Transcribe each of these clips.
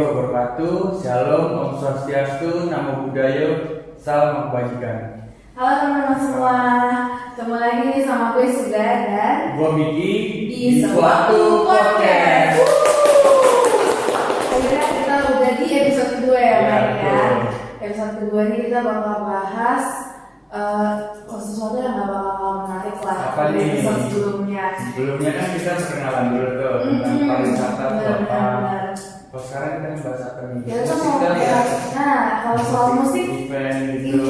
wabarakatuh. Shalom, Om Swastiastu, Namo Buddhaya, Salam Kebajikan. Halo teman-teman semua, ketemu lagi nih sama gue Suga dan Gue Miki di suatu podcast. Akhirnya kita udah di episode kedua ya, Mike ya. Episode kedua ini kita bakal bahas sesuatu yang gak bakal menarik lah. Apa nih? Episode sebelumnya. Sebelumnya kan kita perkenalan dulu tuh tentang pariwisata tuh apa. Kalau sekarang kita bahas apa nih? Kita Musik mau kali ya. Nah, kalau soal musik, event gitu.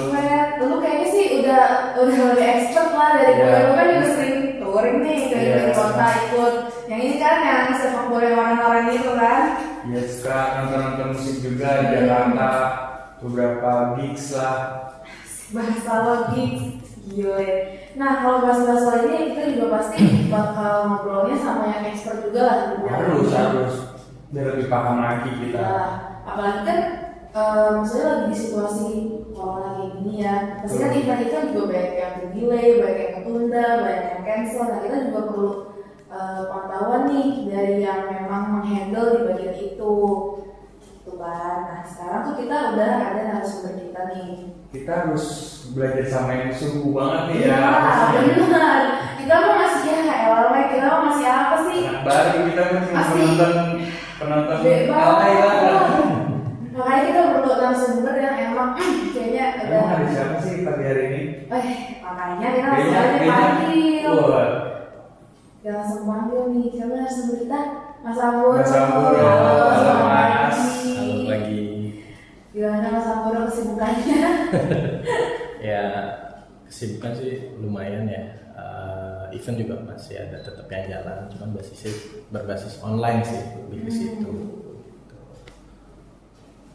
lu kayaknya sih udah lebih expert lah dari gue. Gue kan juga sering touring nih ke event kota ikut. Yang ini kan yang sepak bola yang orang-orang itu kan. Ya suka nonton musik juga di Jakarta, beberapa gigs lah. Bahasa lagi gile. Nah, kalau bahas-bahas soal ini kita juga pasti bakal ngobrolnya sama yang expert juga lah. Harus biar lebih paham lagi kita. Ya, apalagi kan maksudnya lagi di situasi corona kayak gini ya. Pasti kan event itu juga banyak yang delay, banyak yang ketunda, banyak yang cancel. Nah, kita juga perlu pengetahuan nih dari yang memang menghandle di bagian itu. Gitu kan. Nah, sekarang tuh kita udah ada narasumber kita nih. Kita harus belajar sama yang sungguh banget nih Iya, ya. benar. Kita mah masih kita mah masih apa sih? Anak baru kita masih penonton alay lah. Makanya kita perlu narasumber yang emang kayaknya ada. Emang ada siapa sih pagi hari ini? Makanya kita langsung panggil. Kita langsung panggil nih, siapa narasumber kita? Mas Amburo. Halo Mas. Halo lagi. Gimana Mas Amburo kesibukannya? Ya kesibukan sih lumayan ya. Event juga masih ada tetap yang jalan, cuman berbasis online sih lebih ke situ.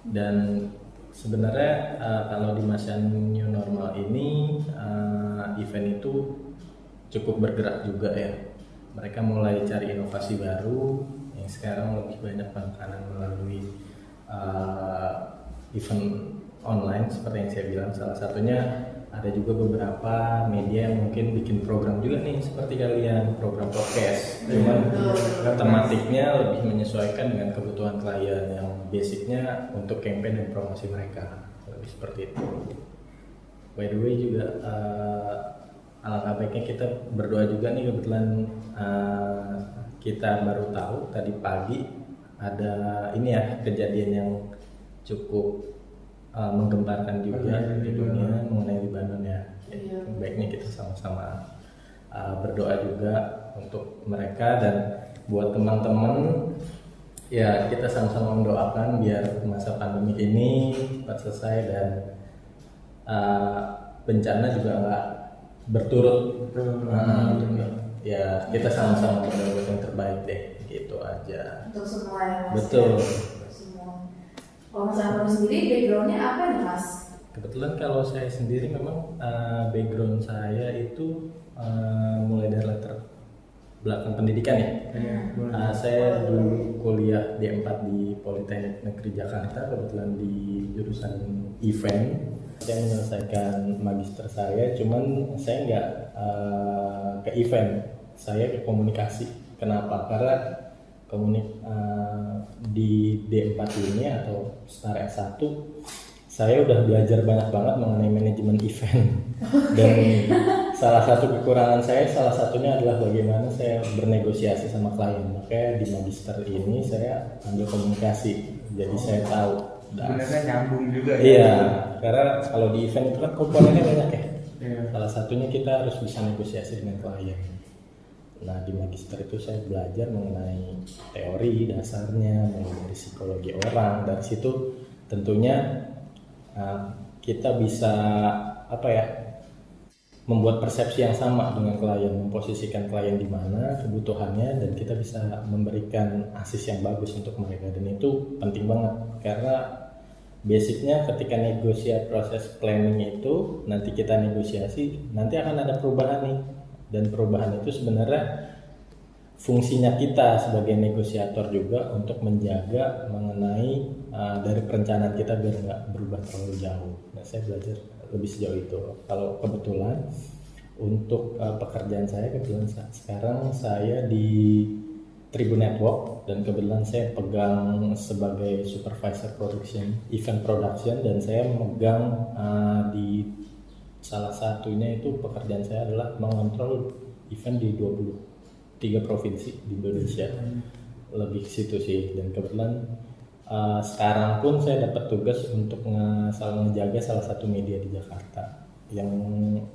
Dan sebenarnya kalau di masa new normal ini event itu cukup bergerak juga ya. Mereka mulai cari inovasi baru yang sekarang lebih banyak penekanan melalui event online seperti yang saya bilang. Salah satunya ada juga beberapa media yang mungkin bikin program juga nih seperti kalian, program podcast. Cuman tematiknya lebih menyesuaikan dengan kebutuhan klien yang basicnya untuk campaign dan promosi mereka. Lebih seperti itu. By the way juga alangkah baiknya kita berdoa juga nih, kebetulan kita baru tahu tadi pagi ada ini ya kejadian yang cukup menggemparkan juga di dunia mengenai Libanon ya. Baiknya kita sama-sama berdoa juga untuk mereka, dan buat teman-teman ya kita sama-sama mendoakan biar masa pandemi ini cepat selesai dan bencana juga nggak berturut. Ya kita sama-sama berdoa yang terbaik deh, gitu aja. Untuk semua ya Mas. Betul. Kalau Mas Amburo sendiri backgroundnya apa nih Mas? Kebetulan kalau saya sendiri memang background saya itu mulai dari latar belakang pendidikan ya. Saya dulu kuliah D4 di Politeknik Negeri Jakarta, kebetulan di jurusan event. Saya menyelesaikan magister saya, cuman saya nggak ke event, saya ke komunikasi. Kenapa? Karena di D4 ini atau setara S1 saya udah belajar banyak banget mengenai manajemen event. Dan salah satu kekurangan saya salah satunya adalah bagaimana saya bernegosiasi sama klien. Makanya di magister ini saya ambil komunikasi, jadi saya tahu. Sebenarnya nyambung juga ya. Iya, karena kalau di event itu kan komponennya banyak ya. Salah satunya kita harus bisa negosiasi dengan klien. Nah, di magister itu saya belajar mengenai teori dasarnya, mengenai psikologi orang. Dari situ tentunya kita bisa membuat persepsi yang sama dengan klien, memposisikan klien di mana kebutuhannya, dan kita bisa memberikan asis yang bagus untuk mereka. Dan itu penting banget karena basicnya ketika negosiasi proses planning itu nanti kita negosiasi, nanti akan ada perubahan nih. Dan perubahan itu sebenarnya fungsinya kita sebagai negosiator juga untuk menjaga mengenai dari perencanaan kita biar nggak berubah terlalu jauh. Nah, saya belajar lebih sejauh itu. Kalau kebetulan untuk pekerjaan saya, kebetulan sekarang saya Tribun Network, dan kebetulan saya pegang sebagai supervisor event production, dan saya memegang di salah satunya itu pekerjaan saya adalah mengontrol event di 23 provinsi di Indonesia. Lebih ke situ sih, dan kebetulan sekarang pun saya dapat tugas untuk ngejaga salah satu media di Jakarta yang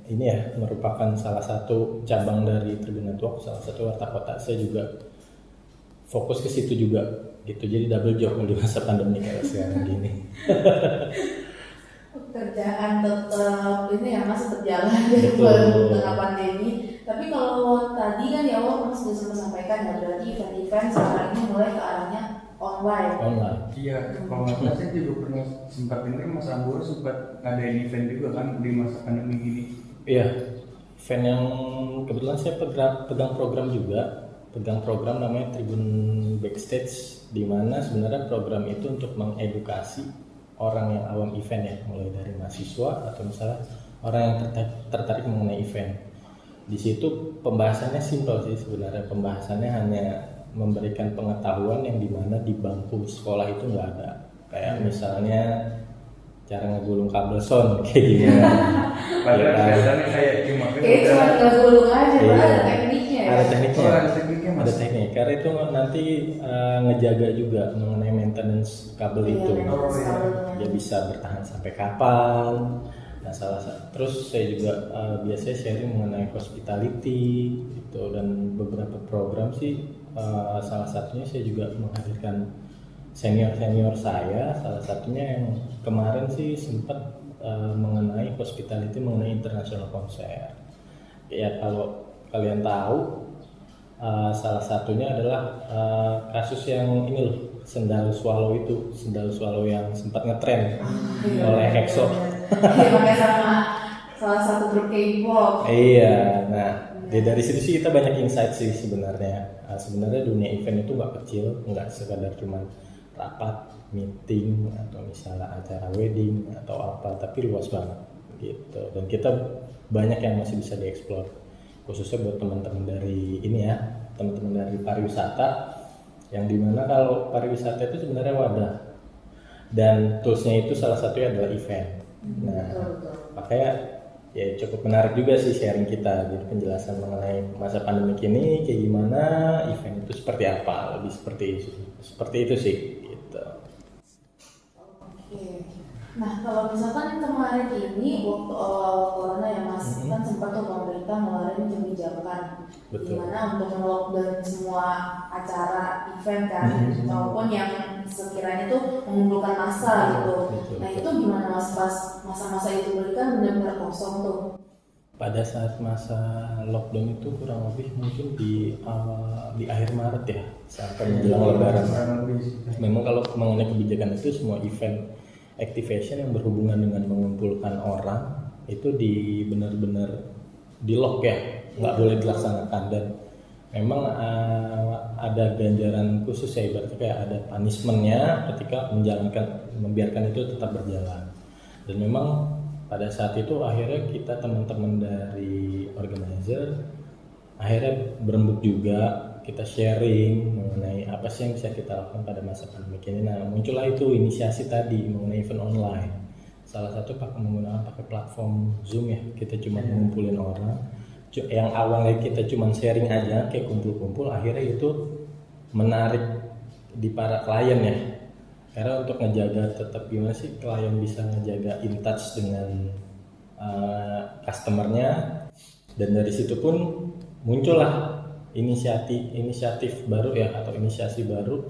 ini ya merupakan salah satu cabang dari Tribun Network, salah satu warta kota. Saya juga fokus ke situ juga gitu, jadi double job di masa pandemi kayak sekarang gini. Pekerjaan tetap ini ya Mas, tetap jalan di tengah pandemi. Tapi kalau tadi kan ya Mas sudah sempat sampaikan ya, berarti event-event sekarang ini mulai ke arahnya online. Iya, kalau nggak salah saya juga pernah sempat dengar Mas Ambur sempat ngadain event juga kan di masa pandemi gini. Iya, event yang kebetulan saya pegang program namanya Tribun Backstage, di mana sebenarnya program itu untuk mengedukasi orang yang awam event ya, mulai dari mahasiswa atau misalnya orang yang tertarik mengenai event. Di situ pembahasannya simpel sih sebenarnya, pembahasannya hanya memberikan pengetahuan yang dimana di bangku sekolah itu nggak ada, kayak misalnya cara ngegulung kabel sound kayak gimana. Padahal kelihatannya kayak cuma tinggal gulung aja, ada tekniknya ya. Ada tekniknya. Ada tekniknya Mas. Ada teknik, karena itu nanti ngejaga juga mengenai maintenance kabel itu. Dia bisa bertahan sampai kapan. Nah, terus saya juga biasanya sharing mengenai hospitality gitu, dan beberapa program sih. Salah satunya saya juga menghadirkan senior saya, salah satunya yang kemarin sih sempat mengenai hospitality, mengenai international konser. Ya kalau kalian tahu, salah satunya adalah kasus yang ini loh, sendal swallow yang sempat ngetren oleh EXO. Pakai sama salah satu grup K-pop. Iya, nah dari situ sih kita banyak insight sih sebenarnya. Sebenarnya dunia event itu nggak kecil, nggak sekadar cuma rapat, meeting, atau misalnya acara wedding atau apa, tapi luas banget gitu. Dan kita banyak yang masih bisa dieksplor, khususnya buat teman-teman dari ini ya, teman-teman dari pariwisata, yang dimana kalau pariwisata itu sebenarnya wadah, dan toolsnya itu salah satunya adalah event. Nah, makanya ya cukup menarik juga sih sharing kita, jadi penjelasan mengenai masa pandemi ini kayak gimana, event itu seperti apa, lebih seperti itu sih gitu. Oke. Nah, kalau misalkan kemarin ini waktu awal corona ya Mas, kan sempat tuh pemerintah ngeluarin kebijakan gimana untuk melockdown semua acara event kan, maupun yang sekiranya tuh mengumpulkan massa gitu. Nah, itu gimana Mas pas masa-masa itu kan benar-benar kosong tuh? Pada saat masa lockdown itu kurang lebih mungkin di akhir Maret ya, sampai menjelang Lebaran. Memang kalau mengenai kebijakan itu, semua event activation yang berhubungan dengan mengumpulkan orang itu benar-benar di lock ya, nggak boleh dilaksanakan, dan memang ada ganjaran khusus ya, ibaratnya kayak ada punishmentnya ketika membiarkan itu tetap berjalan. Dan memang pada saat itu akhirnya kita teman-teman dari organizer akhirnya berembuk juga, kita sharing mengenai apa sih yang bisa kita lakukan pada masa pandemi ini. Nah, muncullah itu inisiasi tadi mengenai event online. Salah satu menggunakan platform Zoom ya, kita cuma ngumpulin orang. Yang awalnya kita cuma sharing aja kayak kumpul-kumpul, akhirnya itu menarik di para klien ya. Karena untuk ngejaga tetap gimana sih klien bisa ngejaga in touch dengan customernya, dan dari situ pun muncullah inisiatif baru ya, atau inisiasi baru,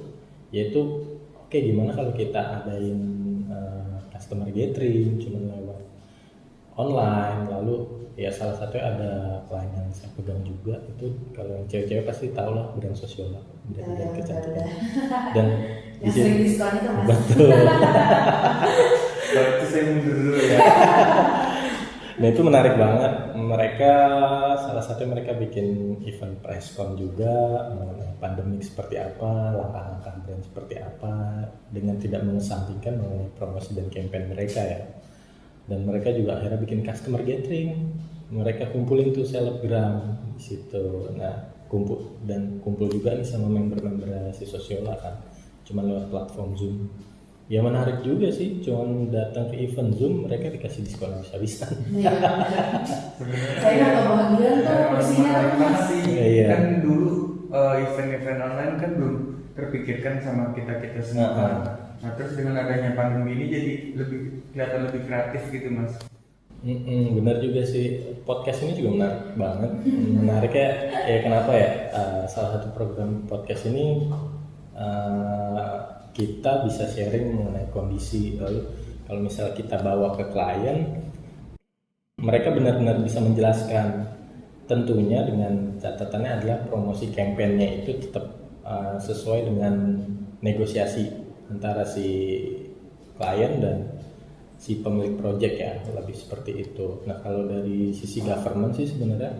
yaitu oke, gimana kalau kita adain customer gathering cuma lewat online. Lalu ya salah satunya ada klien yang saya pegang juga, itu kalau yang cewek-cewek pasti tahu lah, brand Sosiola, brand kecantikan. Dan yang sering diskon itu Mas. Betul. Berarti saya mundur dulu ya. Nah, itu menarik banget. Salah satu mereka bikin event presscon juga mengenai pandemi seperti apa, langkah-langkah brand seperti apa, dengan tidak mengesampingkan mengenai promosi dan campaign mereka ya. Dan mereka juga akhirnya bikin customer gathering. Mereka kumpulin tuh selebgram di situ. Nah, kumpul juga nih sama member-member si Sosiola kan, cuma lewat platform Zoom. Ya menarik juga sih, cuman datang ke event Zoom mereka dikasih diskon habis-habisan. Iya. Saya nggak kebahagiaan tuh kursinya tuh mas. Iya. Kan dulu event-event online kan belum terpikirkan sama kita semua. Nah terus dengan adanya pandemi ini jadi kelihatan lebih kreatif gitu mas. Benar juga sih, podcast ini juga menarik banget. Menariknya ya kenapa ya, salah satu program podcast ini kita bisa sharing mengenai kondisi, lalu kalau misalnya kita bawa ke klien, mereka benar-benar bisa menjelaskan. Tentunya dengan catatannya adalah promosi kampanyenya itu tetap sesuai dengan negosiasi antara si klien dan si pemilik project ya, lebih seperti itu. Nah kalau dari sisi government sih sebenarnya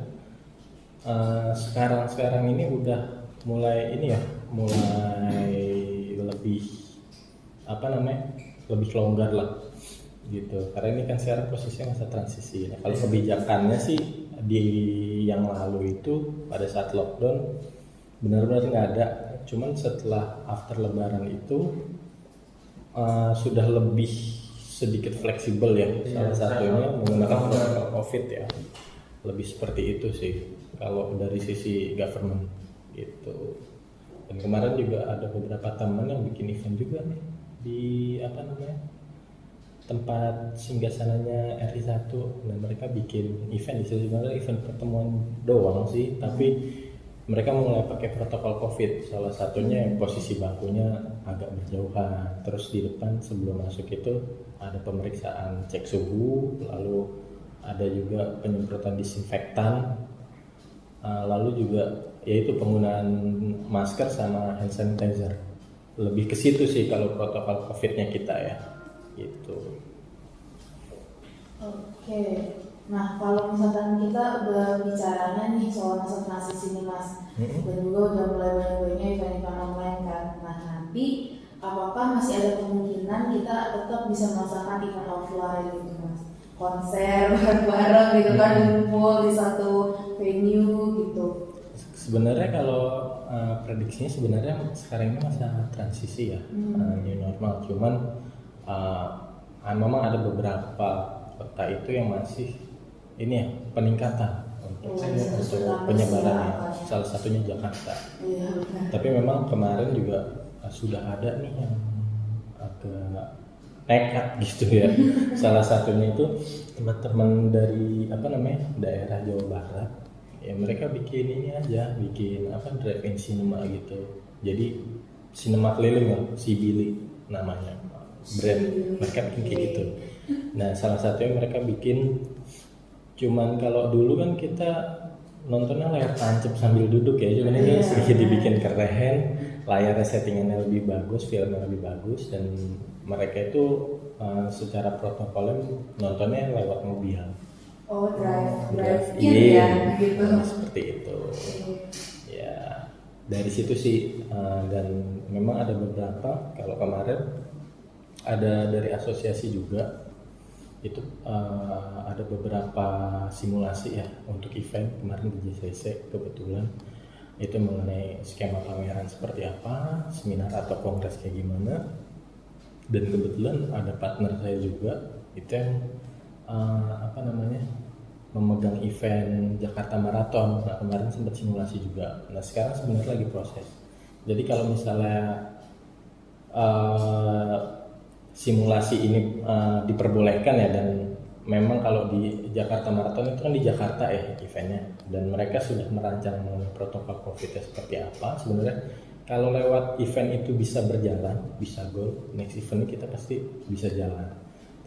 sekarang ini udah mulai lebih lebih longgar lah gitu, karena ini kan sekarang posisinya masa transisi. Nah kalau kebijakannya sih di yang lalu itu pada saat lockdown benar-benar nggak ada, cuman setelah after lebaran itu sudah lebih sedikit fleksibel ya, salah satunya menggunakan protokol COVID ya, lebih seperti itu sih kalau dari sisi government gitu. Dan kemarin juga ada beberapa teman yang bikin event juga nih di tempat singgasananya RI1, dan mereka bikin event di situ. Sebenarnya event pertemuan doang sih, tapi mereka mulai pakai protokol COVID. Salah satunya yang posisi bangkunya agak berjauhan, terus di depan sebelum masuk itu ada pemeriksaan cek suhu, lalu ada juga penyemprotan disinfektan, lalu juga yaitu penggunaan masker sama hand sanitizer. Lebih ke situ sih kalau protokol COVID-nya kita ya, gitu. Oke, nah kalau misalkan kita udah bicaranya nih soal masa transisi nih mas, dan juga udah mulai banyak-banyaknya event-event online kan. Nah nanti apakah masih ada kemungkinan kita tetap bisa melaksanakan event offline gitu mas? Konser bareng-bareng gitu kan, ngumpul di satu venue gitu. Sebenarnya kalau prediksinya sebenarnya sekarang ini masa transisi ya, new normal. Cuman memang ada beberapa kota itu yang masih ini ya peningkatan untuk penyebarannya. Salah satunya Jakarta. Iya. Tapi memang kemarin juga sudah ada nih yang agak nekat gitu ya. Salah satunya itu teman-teman dari daerah Jawa Barat. Ya mereka bikin ini aja, bikin drive-in cinema gitu. Jadi cinema keliling ya, Sibili namanya, brand mereka bikin kayak gitu. Nah salah satunya mereka bikin, cuman kalau dulu kan kita nontonnya layar tancap sambil duduk ya, cuman ini sedikit dibikin keren, layarnya settingannya lebih bagus, filmnya lebih bagus, dan mereka itu secara protokolnya nontonnya lewat mobil. Oh, drive-in ya, gitu. Seperti itu. Ya, dari situ sih, dan memang ada beberapa, kalau kemarin ada dari asosiasi juga, itu ada beberapa simulasi ya untuk event kemarin di JCC kebetulan, itu mengenai skema pameran seperti apa, seminar atau kongres kayak gimana, dan kebetulan ada partner saya juga, itu yang memegang event Jakarta Marathon. Nah kemarin sempat simulasi juga. Nah sekarang sebenarnya lagi proses. Jadi kalau misalnya simulasi ini diperbolehkan ya, dan memang kalau di Jakarta Marathon itu kan di Jakarta ya eventnya, dan mereka sudah merancang protokol COVID-nya seperti apa. Sebenarnya kalau lewat event itu bisa berjalan, bisa go, next event kita pasti bisa jalan.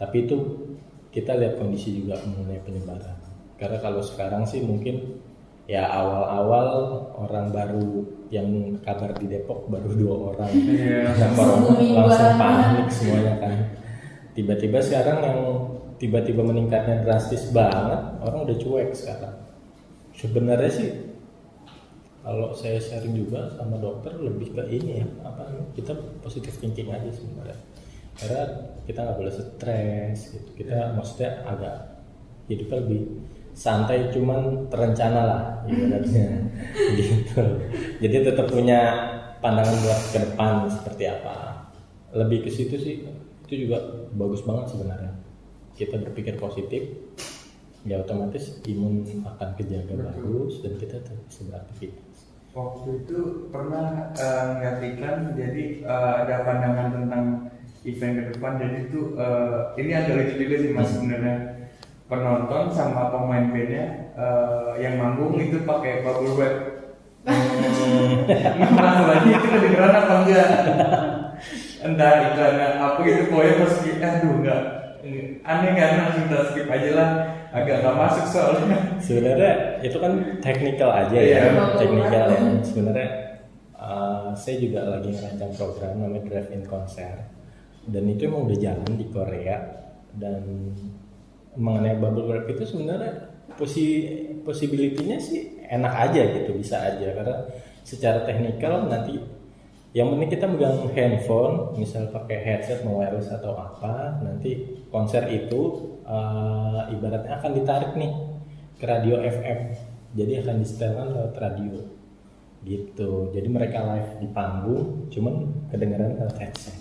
Tapi itu kita lihat kondisi juga mengenai penyebaran. Karena kalau sekarang sih mungkin ya awal-awal orang baru yang kabar di Depok baru 2 orang, langsung panik semuanya kan. Tiba-tiba sekarang yang tiba-tiba meningkatnya drastis banget, orang udah cuek sekarang. Sebenarnya sih kalau saya sharing juga sama dokter lebih ke ini ya, kita positive thinking aja sebenarnya. Karena kita nggak boleh stres gitu. Kita maksudnya agak hidupnya lebih santai cuman terencana lah ibaratnya gitu. Jadi tetap punya pandangan buat ke depan seperti apa. Lebih ke situ sih, itu juga bagus banget sebenarnya. Kita berpikir positif, ya otomatis imun akan kejaga bagus dan kita tetap bisa beraktivitas. Waktu itu pernah ngeliat iklan, jadi ada pandangan tentang event ke depan. Jadi itu ini agak lucu juga sih mas sebenarnya. Penonton sama pemain bandnya yang manggung itu pakai bubble wrap. Masalahnya itu kedengeran apa enggak? Entah iklannya apa gitu, pokoknya pas aduh enggak aneh kan, langsung kita skip aja lah, agak nggak masuk soalnya. Sebenarnya itu kan technical aja ya, technical ya. Sebenarnya saya juga lagi ngerancang program namanya Drive-In Konser, dan itu emang udah jalan di Korea. Dan mengenai bubble wrap itu sebenarnya possibility-nya sih enak aja gitu, bisa aja, karena secara teknikal nanti yang penting kita megang handphone, misal pakai headset mau wireless atau apa, nanti konser itu ibaratnya akan ditarik nih ke radio FM, jadi akan disetelkan lewat radio gitu. Jadi mereka live di panggung, cuman kedengaran lewat headset.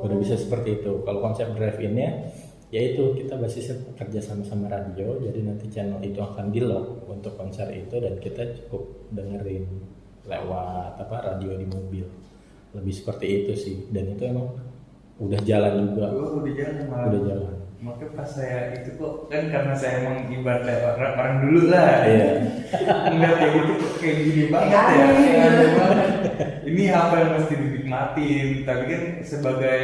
Udah bisa seperti itu. Kalau konsep drive-in-nya yaitu kita basisnya kerja sama radio, jadi nanti channel itu akan di-lock untuk konser itu dan kita cukup dengerin lewat radio di mobil. Lebih seperti itu sih, dan itu emang udah jalan juga. Udah jalan malah. Udah jalan. Makanya pas saya itu kok kan karena saya emang ibaratnya orang dulu lah. Iya. Enggak kayak gitu kok kayak gini banget ya. Kayak aneh banget. Ini apa yang mesti dinikmatin? Tapi kan sebagai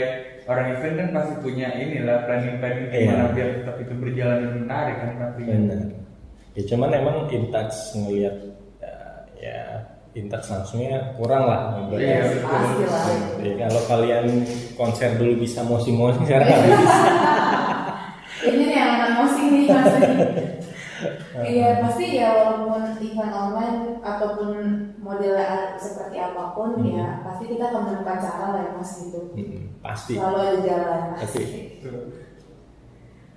orang event kan pasti punya inilah planning gimana biar tetap itu berjalan dan menarik kan pastinya. Benar. Ya cuman emang in touch ngelihat in touch langsungnya kurang lah. Iya, pasti lah. Ya, kalau kalian konser dulu bisa mosi-mosi, sekarang nggak bisa. Ini nih yang anak musik nih mas. Iya pasti ya, walaupun event online ataupun model seperti apapun ya pasti kita akan menemukan cara lah ya mas gitu. Pasti. Selalu ada jalan pasti. Betul.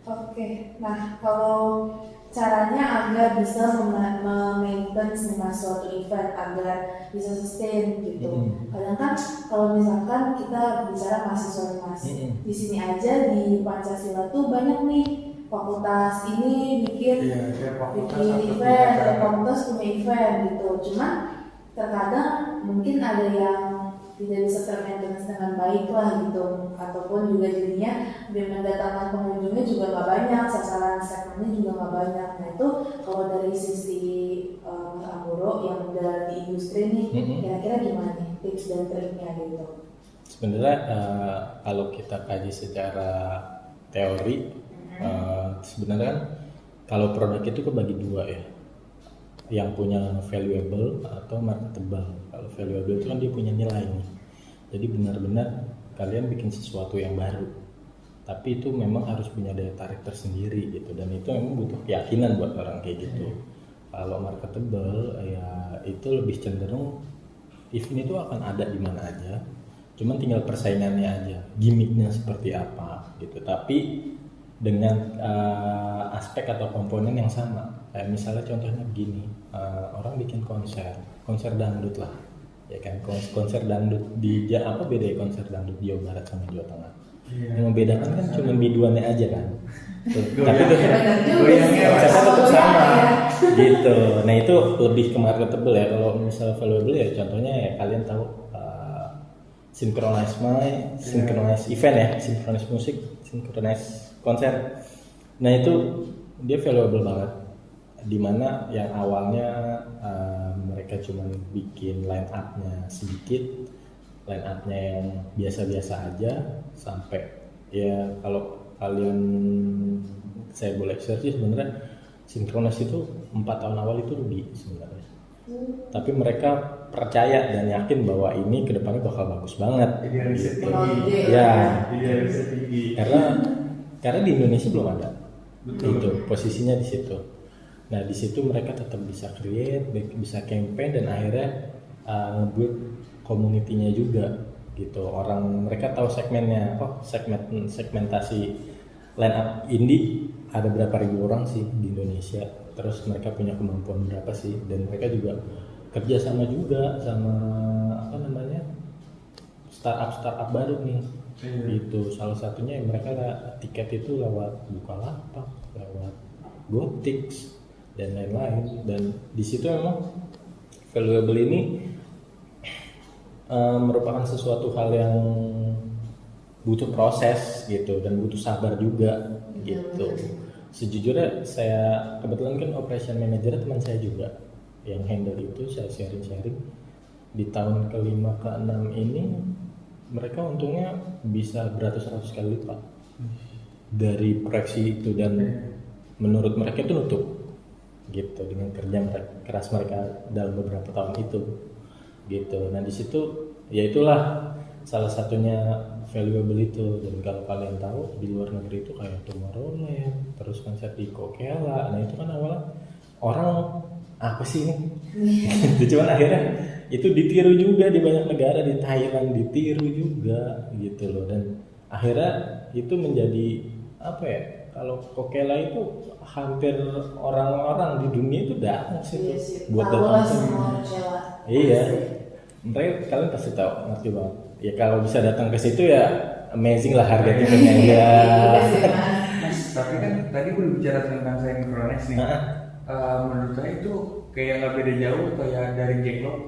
Oke, nah kalau caranya agar bisa memaintain suatu event agar bisa sustain gitu. Kadang kan kalau misalkan kita bicara mahasiswa nih mas, di sini aja di Pancasila tuh banyak nih fakultas ini bikin event, dan fakultas punya event gitu. Cuma terkadang mungkin ada yang tidak bisa termaintenance dengan baik lah gitu, ataupun juga jadinya mendatangkan pengunjungnya juga nggak banyak, sasaran segmennya juga nggak banyak. Nah itu kalau dari sisi Mas Amburo yang udah di industri nih, kira-kira gimana nih tips dan triknya gitu? Sebenarnya kalau kita kaji secara teori, sebenarnya kan kalau produk itu kebagi dua ya, yang punya valuable atau marketable. Kalau valuable itu kan dia punya nilai nih, jadi benar-benar kalian bikin sesuatu yang baru, tapi itu memang harus punya daya tarik tersendiri gitu, dan itu memang butuh keyakinan buat orang kayak gitu. Kalau marketable ya itu lebih cenderung event itu akan ada di mana aja, cuman tinggal persaingannya aja, gimmicknya seperti apa gitu, tapi dengan aspek atau komponen yang sama. Kayak misalnya contohnya begini, orang bikin konser dangdut lah, ya kan, konser dangdut di apa beda ya konser dangdut di Jawa Barat sama Jawa Tengah? Yang membedakan kan cuma biduannya aja kan. Tapi konsepnya tetap sama gitu. Nah itu lebih ke marketable ya. Kalau misalnya valuable ya contohnya ya kalian tahu synchronize event ya, synchronize musik, synchronize konser. Nah itu dia valuable banget, dimana yang awalnya mereka cuma bikin line up-nya sedikit, line up-nya yang biasa-biasa aja, sampai ya kalau kalian saya boleh share sih sebenarnya Synchronize itu 4 tahun awal itu rugi sebenarnya, tapi mereka percaya dan yakin bahwa ini kedepannya bakal bagus banget. Idealisnya tinggi. Karena di Indonesia belum ada. Betul. Itu posisinya di situ. Nah di situ mereka tetap bisa create, bisa campaign, dan akhirnya nge-build community-nya juga gitu. Orang mereka tahu segmennya, segmentasi line up indie ada berapa ribu orang sih di Indonesia. terus mereka punya kemampuan berapa sih, dan mereka juga kerja sama juga sama apa namanya startup baru nih. Itu salah satunya mereka tiket itu lewat Bukalapak, lewat Gotix dan lain-lain, dan di situ emang valuable ini merupakan sesuatu hal yang butuh proses gitu dan butuh sabar juga gitu. Sejujurnya saya kebetulan kan operation manager teman saya juga yang handle itu, saya sharing di tahun ke-5 ke-6 ini mereka untungnya bisa beratus-ratus kali lipat dari proyeksi itu, dan menurut mereka itu nutup gitu dengan kerja keras mereka dalam beberapa tahun itu gitu. Nah di situ ya itulah salah satunya valuable itu. Dan kalau kalian tahu di luar negeri itu kayak Tomorrowland, terus konser di Coachella, nah itu kan awalnya orang apa sih ini cuman akhirnya itu ditiru juga di banyak negara, di Thailand ditiru juga gitu loh, dan akhirnya itu menjadi apa ya, kalau Coachella itu hampir orang-orang di dunia itu datang sih buat datang ke iya, mereka kalian pasti tahu, ngerti banget ya, kalau bisa datang ke situ ya amazing lah harga tiketnya ya. Mas, tapi kan tadi gue bicara tentang Synchronize nih. Menurut saya itu kayak nggak beda jauh kayak dari Jack Lot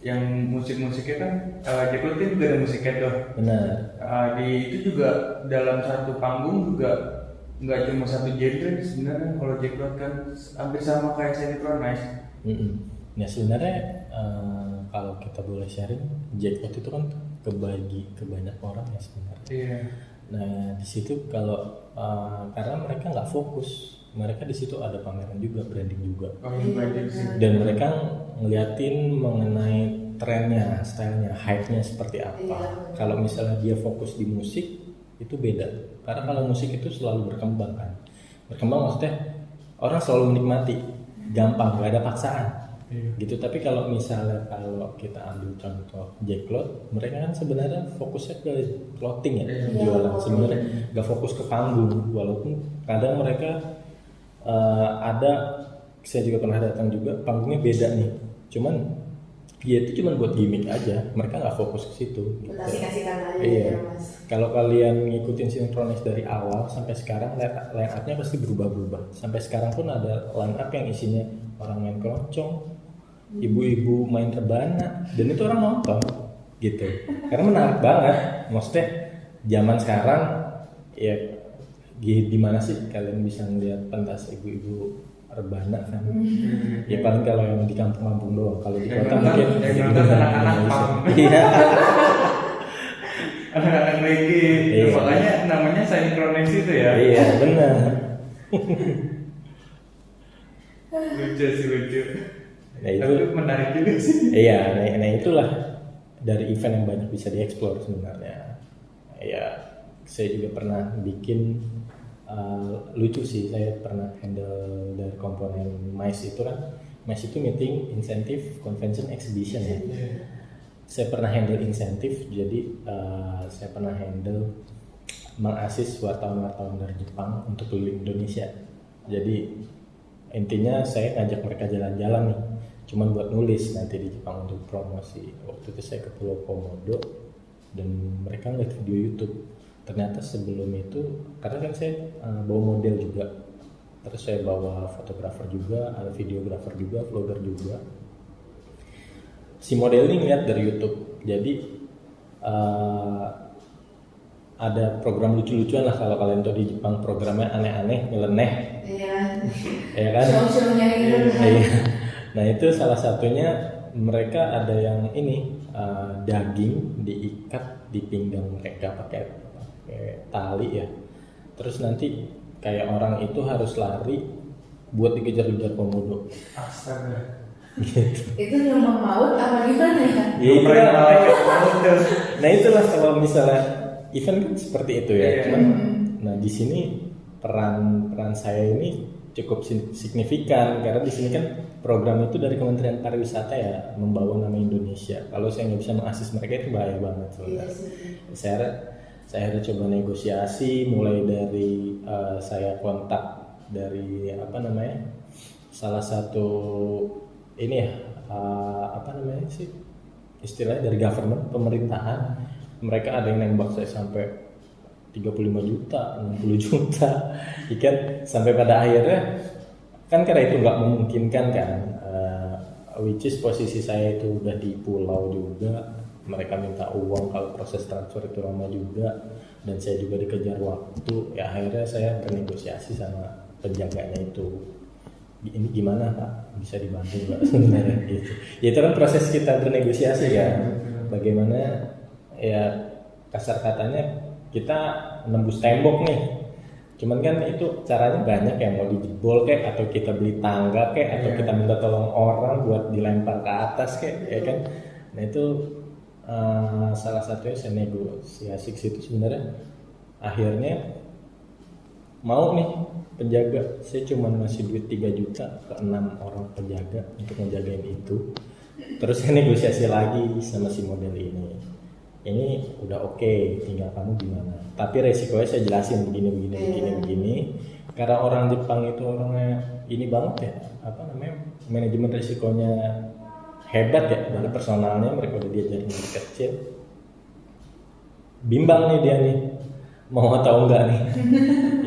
yang musik-musiknya kan Jack Lot itu juga ada musiknya tuh. Benar. Di itu juga dalam satu panggung juga nggak cuma satu genre sebenarnya. Kalau Jack Lot kan hampir sama kayak Synchronize. Nah sebenarnya kalau kita boleh sharing, Jackpot itu kan kebagi ke banyak orang ya sebenarnya. Iya. Nah di situ kalau karena mereka nggak fokus, mereka di situ ada pameran juga, branding juga, dan mereka ngeliatin mengenai trennya, stylenya, hype-nya seperti apa. Kalau misalnya dia fokus di musik itu beda, karena kalau musik itu selalu berkembang kan, berkembang maksudnya orang selalu menikmati, gampang, nggak ada paksaan. Gitu. Tapi kalau misalnya kalau kita ambil contoh Jack Lot, mereka kan sebenarnya fokusnya ke clothing ya, jualan, sebenarnya nggak fokus ke panggung, walaupun kadang mereka ada, saya juga pernah datang juga, panggungnya beda nih, cuman ya itu cuma buat gimmick aja, mereka nggak fokus ke situ gitu. Iya. Kalau kalian ngikutin Synchronize dari awal sampai sekarang, line up-nya pasti berubah-berubah. Sampai sekarang pun ada line up yang isinya orang main keroncong, ibu-ibu main rebana, dan itu orang nonton gitu, karena menarik banget. Maksudnya zaman sekarang ya di mana sih kalian bisa ngeliat pentas ibu-ibu rebana kan? Ya paling kalau yang di kampung-kampung doang, kalau di kota mungkin anak-anak punk. Iya. Anak-anak reggae, makanya namanya Synchronize itu ya. Iya benar. Lucu sih, lucu. Nah itu tapi menarik juga sih. Iya, nah itulah dari event yang banyak bisa dieksplor sebenarnya. Ya, saya juga pernah bikin lucu sih, saya pernah handle dari komponen MICE itu kan. MICE itu Meeting, Incentive, Convention, Exhibition ya. Saya pernah handle insentif, jadi saya pernah handle mengasis wartawan-wartawan dari Jepang untuk keliling Indonesia. Jadi intinya saya ngajak mereka jalan-jalan nih, cuman buat nulis nanti di Jepang untuk promosi. Waktu itu saya ke Pulau Komodo dan mereka ngeliat video YouTube. Ternyata sebelum itu, karena kan saya bawa model juga, terus saya bawa fotografer juga, ada videografer juga, vlogger juga. Si model ini ngeliat dari YouTube, jadi ada program lucu-lucuan lah, kalau kalian tahu di Jepang programnya aneh-aneh, nyeleneh. Iya. Ya kan? Show-shownya gitu. Iya. Nah itu salah satunya, mereka ada yang ini daging diikat di pinggang mereka pakai tali ya. Terus nanti kayak orang itu harus lari buat dikejar-kejar komodo. Astaga. Gitu. Itu nyumbang maut apa gimana ya? Ya itulah. Nah itulah kalau misalnya event kan seperti itu ya. Cuman, nah di sini peran saya ini cukup signifikan karena di sini kan program itu dari Kementerian Pariwisata ya, membawa nama Indonesia. Kalau saya nggak bisa mengasis mereka itu bahaya banget sebenarnya. Saya ada coba negosiasi mulai dari saya kontak dari salah satu ini ya apa namanya sih istilahnya dari government pemerintahan, mereka ada yang nembak saya sampai 35 juta, 60 juta, ikan sampai pada akhirnya kan karena itu nggak memungkinkan kan, which is posisi saya itu udah di pulau juga, mereka minta uang kalau proses transfer itu lama juga, dan saya juga dikejar waktu, ya akhirnya saya bernegosiasi sama penjaganya itu, ini gimana Pak, bisa dibantu nggak sebenarnya gitu. Ya itu kan proses kita bernegosiasi kan, bagaimana ya kasar katanya kita nembus tembok nih, cuman kan itu caranya banyak ya, mau dijebol kayak, atau kita beli tangga kayak, atau kita minta tolong orang buat dilempar ke atas kayak, ya kan. Nah itu salah satunya saya negosiasi itu sebenarnya, akhirnya mau nih penjaga, saya cuma ngasih duit 3 juta ke 6 orang penjaga untuk ngejagain itu. Terus saya negosiasi lagi sama si model ini udah oke, tinggal kamu gimana, tapi resikonya saya jelasin begini. Karena orang Jepang itu orangnya ini banget ya, apa namanya, manajemen resikonya hebat ya, dari personalnya mereka udah diajarin dari kecil. Bimbang nih dia nih, mau atau enggak nih.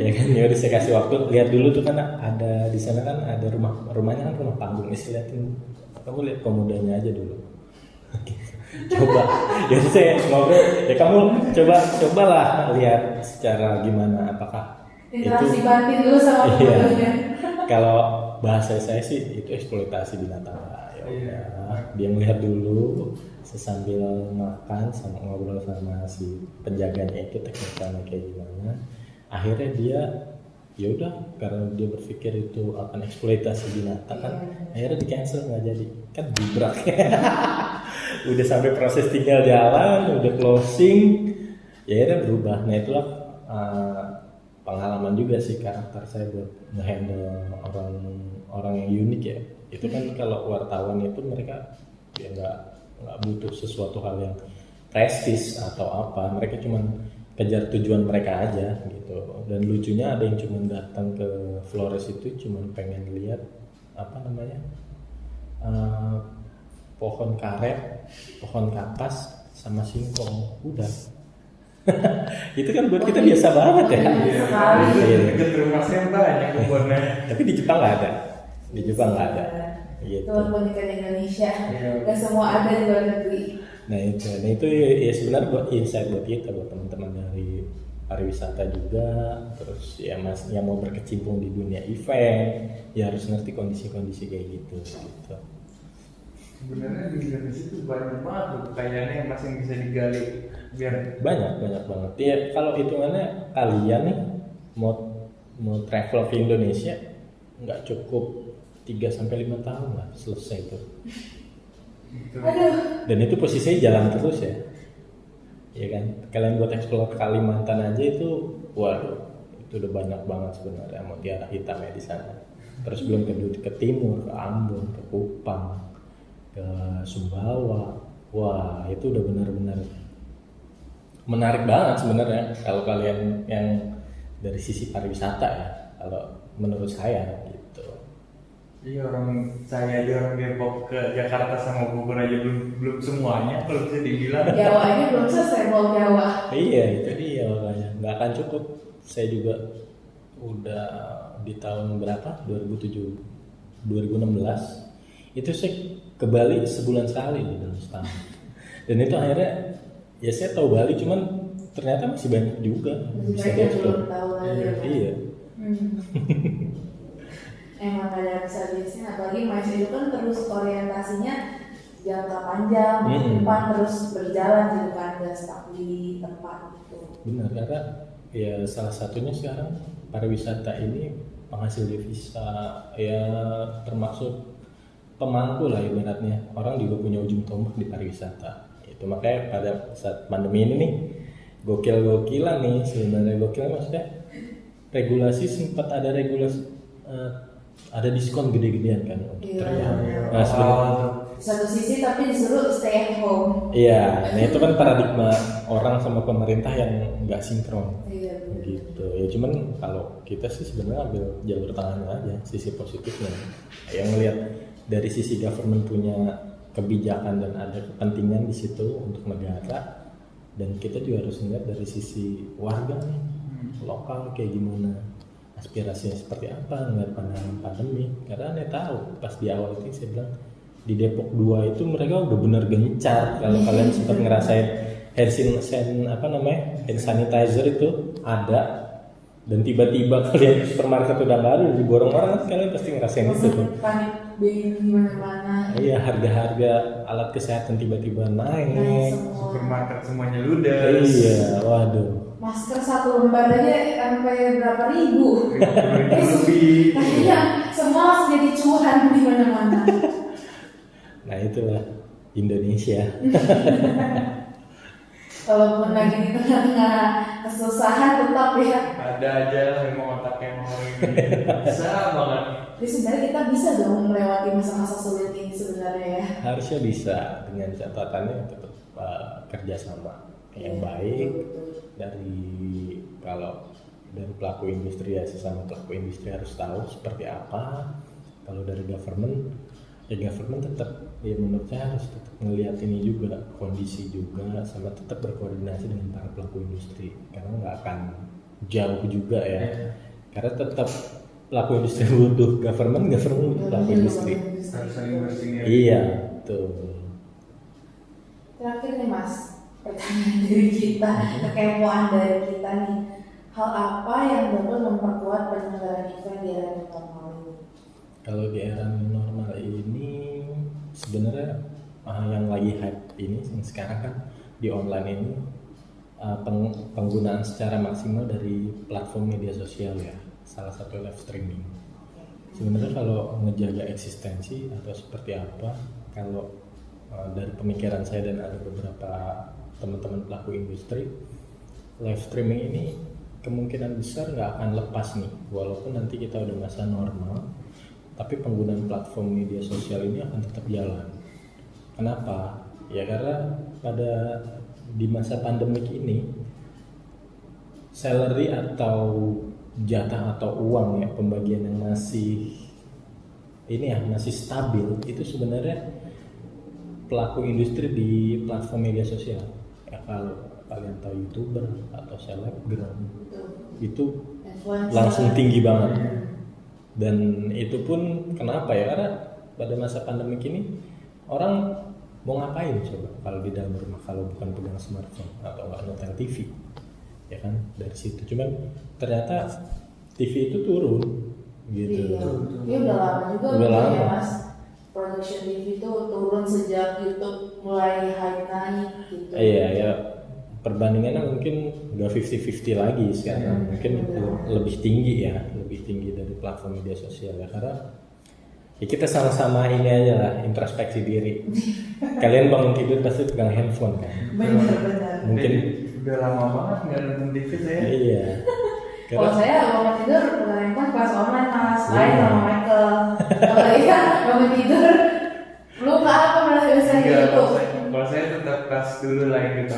Ya kan, ya udah saya kasih waktu, lihat dulu tuh kan ada di sana kan ada rumahnya kan rumah panggung, istilahnya kamu lihat pemudanya aja dulu. Coba, ya saya ngobrol, ya kamu cobalah lihat secara gimana, apakah interaksi itu batin dulu sama pemudanya. Kalau bahasa saya sih itu eksploitasi binatang. Ya udah, dia melihat dulu sambil makan sama ngobrol sama si penjaganya itu tekniknya kayak gimana. Akhirnya dia ya udah, karena dia berpikir itu akan eksploitasi binatang kan, akhirnya di cancel, nggak jadi kan, jubrak. Udah sampai proses tinggal jalan, udah closing, ya akhirnya berubah. Nah itulah pengalaman juga sih karakter saya buat ngehandle orang yang unik ya. Itu kan kalau wartawan itu mereka ya nggak butuh sesuatu hal yang prestis atau apa, mereka cuma kejar tujuan mereka aja gitu. Dan lucunya ada yang cuma datang ke Flores itu cuma pengen lihat apa namanya, pohon karet, pohon kapas sama singkong, udah. Itu kan buat kita biasa banget ya. Iya, dekat rumah saya banyak kebunnya. Tapi di Jepang nggak ada. Di Jepang nggak ada. Gitu. Itu keunikan Indonesia. Gak semua ada di luar negeri. Nah itu ya sebenarnya buat insight buat kita, buat teman-teman dari pariwisata juga, terus ya mas yang mau berkecimpung di dunia event, ya harus ngerti kondisi-kondisi kayak gitu. Sebenarnya di Indonesia itu banyak banget loh kayaknya yang masih bisa digali biar banyak banget ya. Kalau hitungannya kalian nih mau travel ke Indonesia nggak cukup 3-5 tahun lah selesai itu. Aduh. Dan itu posisinya jalan terus ya, ya kan. Kalian buat eksplor ke Kalimantan aja itu, waduh, itu udah banyak banget sebenarnya mutiara hitamnya di sana. Terus belum ke timur, ke Ambon, ke Kupang, ke Sumbawa, wah itu udah benar-benar menarik banget sebenarnya kalau kalian yang dari sisi pariwisata ya, kalau menurut saya gitu. Iya, orang Depok ke Jakarta sama Bogor aja belum semuanya kalau bisa dibilang. Jawa aja belum selesai mau Jawa. Iya itu dia makanya nggak akan cukup. Saya juga udah di tahun berapa 2016 itu saya ke Bali sebulan sekali di dalam setahun. Dan itu akhirnya ya saya tahu Bali, cuman ternyata masih banyak juga bisa dieksplor. Iya. Emang gak ada habis-habisnya, apalagi Malaysia itu kan terus orientasinya jangka panjang, depan terus berjalan gitu kan, gak stuck di tempat gitu. Benar, karena ya salah satunya sekarang pariwisata ini penghasil devisa, ya termasuk pemangku lah ibaratnya. Orang juga punya ujung tombak di pariwisata. Itu makanya pada saat pandemi ini nih gokil-gokilan nih sebenarnya, gokil maksudnya regulasi sempat ada regulasi ada diskon gede-gedean kan untuk Iya. Nah sebenarnya Satu sisi tapi disuruh stay at home. iya, nah itu kan paradigma orang sama pemerintah yang nggak sinkron. Iya, benar. Gitu ya, cuman kalau kita sih sebenarnya ambil jalur tengahnya aja, sisi positifnya yang ngelihat dari sisi government punya kebijakan dan ada kepentingan di situ untuk negara, dan kita juga harus melihat dari sisi warga nih, lokal kayak gimana, aspirasinya seperti apa ngeliat pandangan pandemi. Karena Anda tahu pas di awal itu saya bilang di Depok 2 itu mereka udah bener gencar. Kalau kalian sempat ngerasain hand sanitizer itu ada, dan tiba-tiba kalian ke supermarket udah nggak ada, diborong orang, kan kalian pasti ngerasain itu tuh. Panik di mana-mana. Iya, harga-harga alat kesehatan tiba-tiba naik. Semua. Supermarket semuanya ludes. Iya, waduh. Masker satu lembar aja sampai berapa ribu? 50.000 lebih. Iya, semua langsung jadi cuan di mana-mana. Nah itulah Indonesia. Walaupun lagi di tengah-tengah kesusahan tetap ya. Ada aja lah yang mau otaknya mau ini. Bisa banget. Jadi sebenarnya kita bisa dong melewati masa-masa sulit ini sebenarnya ya. Harusnya bisa, dengan catatannya tetap kerjasama yang baik dari pelaku industri, ya sesama pelaku industri harus tahu seperti apa. Kalau dari government tetap, ya menurut saya harus tetap ngelihat ini juga, kondisi juga, sama tetap berkoordinasi dengan para pelaku industri, karena nggak akan jauh juga ya. Karena tetap pelaku industri butuh government butuh pelaku industri. Harus saling bersinergi. Iya, tuh. Terakhir nih Mas, pertanyaan dari kita, kekepoan dari kita nih. Hal apa yang dapat memperkuat penyelenggaraan event di era new normal ini? Kalau di era new normal ini sebenarnya yang lagi hype ini yang sekarang kan di online ini, penggunaan secara maksimal dari platform media sosial ya, salah satu live streaming. Sebenarnya kalau ngejaga eksistensi atau seperti apa, kalau dari pemikiran saya dan ada beberapa teman-teman pelaku industri, live streaming ini kemungkinan besar nggak akan lepas nih, walaupun nanti kita udah masa normal, tapi penggunaan platform media sosial ini akan tetap jalan. Kenapa? Ya karena di masa pandemik ini, salary atau jatah atau uang ya, pembagian yang masih stabil itu sebenarnya pelaku industri di platform media sosial. Ya kalau kalian tahu YouTuber atau selebgram itu langsung tinggi banget. Dan itu pun kenapa ya? Karena pada masa pandemik ini orang mau ngapain coba kalau di dalam rumah, kalau bukan pegang smartphone atau nggak nonton TV, ya kan, dari situ. Cuman ternyata TV itu turun gitu. Iya, udah lama juga Udah lama. ya Mas. Production TV itu turun sejak YouTube mulai hype naik gitu. Iya ya, perbandingannya mungkin udah 50-50 lagi sekarang. Mungkin lebih tinggi dari platform media sosial ya, karena ya kita sama-sama ini aja lah, introspeksi diri. Kalian bangun tidur pasti pegang handphone kan? Benar. Mungkin udah lama banget nggak nonton TV saya. iya. Kalau saya bangun tidur kan kelas online Mas, lain sama Michael. Kalau iya bangun tidur lupa apa malah biasanya gitu. Kalau saya tetap kelas dulu lah yang kita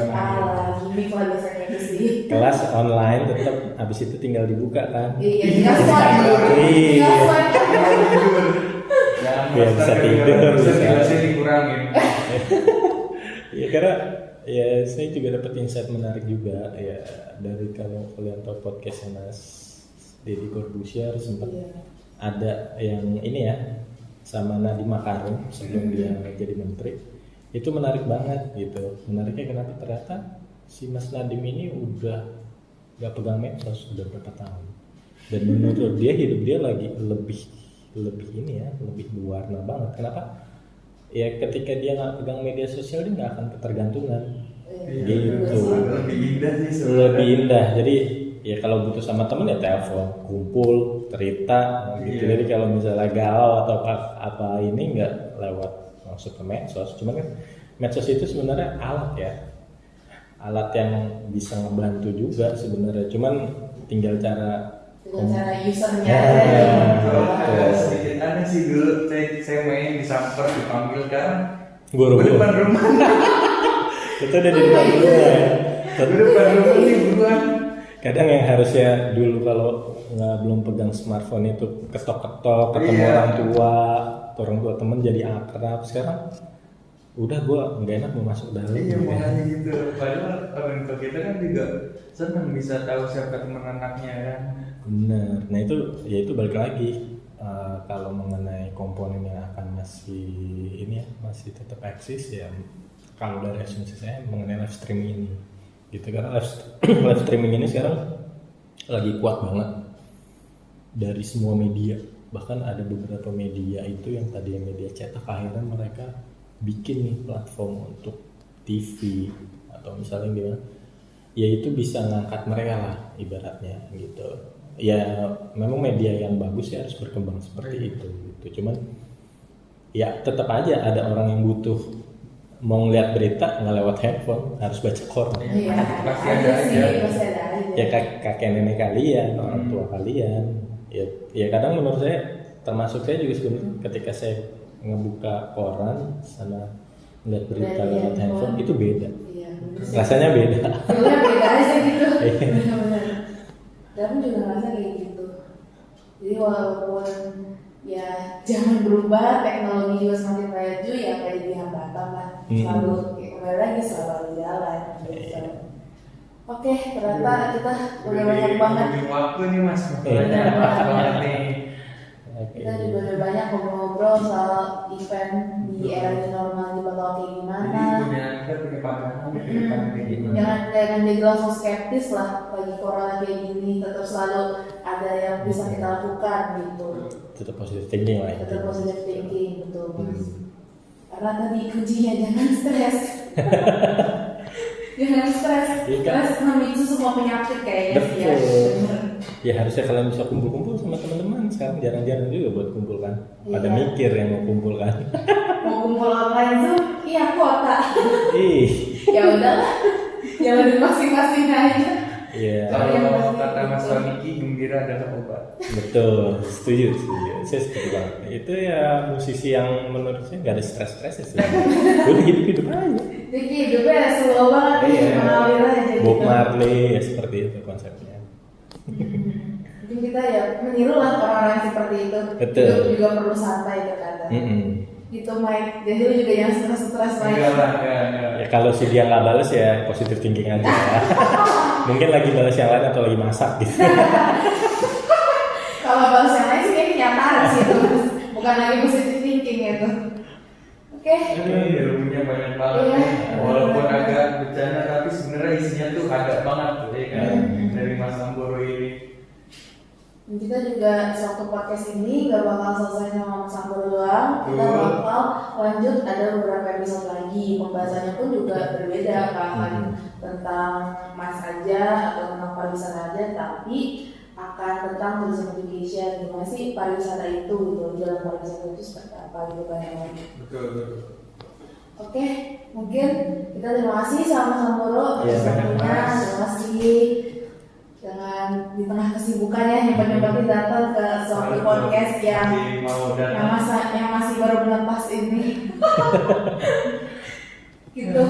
Gimik lah biasanya itu sih. kelas online tetap, habis itu tinggal dibuka kan? Iya, tinggal swipe. Iya. Biar bisa tidur, bisa bisa. kelasnya dikurangin. Ya karena ya saya juga dapat insight menarik juga ya, dari kalau kalian tahu podcastnya Mas Deddy Corbuzier, sempat ada yang ini ya sama Nadiem Makarim sebelum dia jadi menteri. Itu menarik banget gitu. Menariknya kenapa? Ternyata si Mas Nadiem ini udah gak pegang medsos udah berapa tahun, dan menurut dia hidup dia lagi lebih ini ya, lebih berwarna banget. Kenapa? Ya ketika dia nggak pegang media sosial, dia nggak akan ketergantungan. Gitu. Lebih indah sih sebenarnya. Lebih indah. Jadi ya kalau butuh sama temen ya telepon, kumpul, cerita gitu. Jadi kalau misalnya galau atau apa ini nggak lewat langsung ke medsos. Cuman kan medsos itu sebenarnya alat ya, alat yang bisa ngebantu juga sebenarnya. Cuman tinggal cara usernya sedikit aneh sih dulu saya main disamper dipanggil kan guru depan rumah. kita udah di depan rumah ya. buruan. Kadang yang harusnya dulu kalau belum pegang smartphone itu ketok-ketok ketemu orang tua temen jadi akrab. Sekarang udah gua nggak enak mau masuk dalam. Iya makanya gitu. Padahal orang tua kita kan juga senang bisa tahu siapa teman anaknya kan. Bener. Nah itu balik lagi. Kalau mengenai komponen yang akan masih tetap eksis ya, kalau dari asumsi saya mengenai live streaming ini gitu, karena live streaming ini sekarang lagi kuat banget dari semua media. Bahkan ada beberapa media itu yang tadinya media cetak akhirnya mereka bikin nih platform untuk TV atau misalnya gimana ya, itu bisa ngangkat mereka lah ibaratnya gitu. Ya memang media yang bagus ya harus berkembang seperti itu gitu. Cuman ya tetap aja ada orang yang butuh mau ngeliat berita nggak lewat handphone, harus baca koran. Iya, Pasti ada aja. pasti ada aja. Ya kakek nenek kalian, orang tua kalian. Ya kadang menurut saya, termasuk saya juga sebenarnya ketika saya ngebuka koran sama ngeliat berita lewat handphone itu beda. Iya, Rasanya beda. feelnya beda aja gitu. Benar-benar. Dan juga ngerasa kayak gitu. Jadi walaupun ya zaman berubah, teknologi juga semakin maju, ya kayak di hambatan lah. Selalu kembali lagi selalu jalan. Gitu. Oke, ternyata kita udah banyak banget. Di waktu nih mas, banyak banget nih. Kita juga udah banyak ngobrol soal event di era new normal bakal kayak gimana. Kita punya pandangan ke depan kayak gimana. Jangan jadi langsung skeptis lah lagi corona kayak gini, tetap selalu ada yang bisa kita lakukan gitu. Tetap positive thinking lah. Tetap positive thinking, betul mas. Karena tadi kuncinya jangan stres. Jangan stres. Stres memicu semua penyakit kayaknya sih ya. Ya harusnya kalian bisa kumpul-kumpul sama teman-teman. Sekarang jarang-jarang juga buat kumpul kan. Pada mikir yang mau kumpul kan. Mau kumpul online Zoom, iya kuota. Ya udahlah, jalanin masing-masing aja. Iya. Kalau kata Mas Paniki, gembira adalah obat. Betul, setuju. Saya setuju banget. Itu ya musisi yang menurut saya nggak ada stres-stresnya sih. Udah hidup aja. Jadi hidupnya slow banget nih, mengalir aja gitu. Bob Marley ya seperti itu konsepnya. Mungkin kita ya meniru lah orang-orang seperti itu. Betul. Hidup juga perlu santai terkadang. Gitu Mike, jadi lu juga jangan stres-stres Mike. Enggak. Ya kalau si dia nggak balas ya positive thinking aja. Mungkin lagi balas yang lain atau lagi masak gitu. Kalau balas yang lain sih kayaknya kenyataan sih itu mas. Bukan lagi positive thinking gitu. Oke. Ini ilmunya banyak banget. Iya. Walaupun agak bercanda tapi sebenarnya isinya tuh ada banget tuh ya kan dari Mas Amboro ini. Dan kita juga satu podcast ini gak bakal selesai sama Mas Amboro doang. Kita bakal lanjut ada beberapa episode lagi. Pembahasannya pun juga berbeda, bukan tentang Mas aja atau tentang pariwisata aja, tapi akan tentang tourism education. Gimana sih pariwisata itu gitu, jalan pariwisata itu seperti apa gitu kan yang lain. Betul. Oke, mungkin kita terima kasih sama Mas Amboro atas waktunya. Terima kasih. Dengan di tengah kesibukannya nyempat-nyempatin datang ke suatu podcast yang masih baru berlepas ini. Gitu.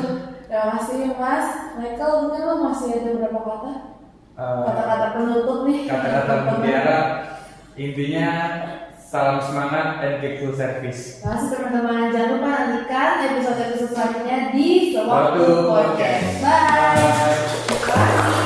Terima kasih Mas. Michael, mungkin lo masih ada beberapa kata-kata penutup nih. Kata-kata mutiara intinya salam semangat and keep full service. Terima kasih teman-teman. Jangan lupa nantikan episode-episode selanjutnya di Sewaktu Podcast. Bye.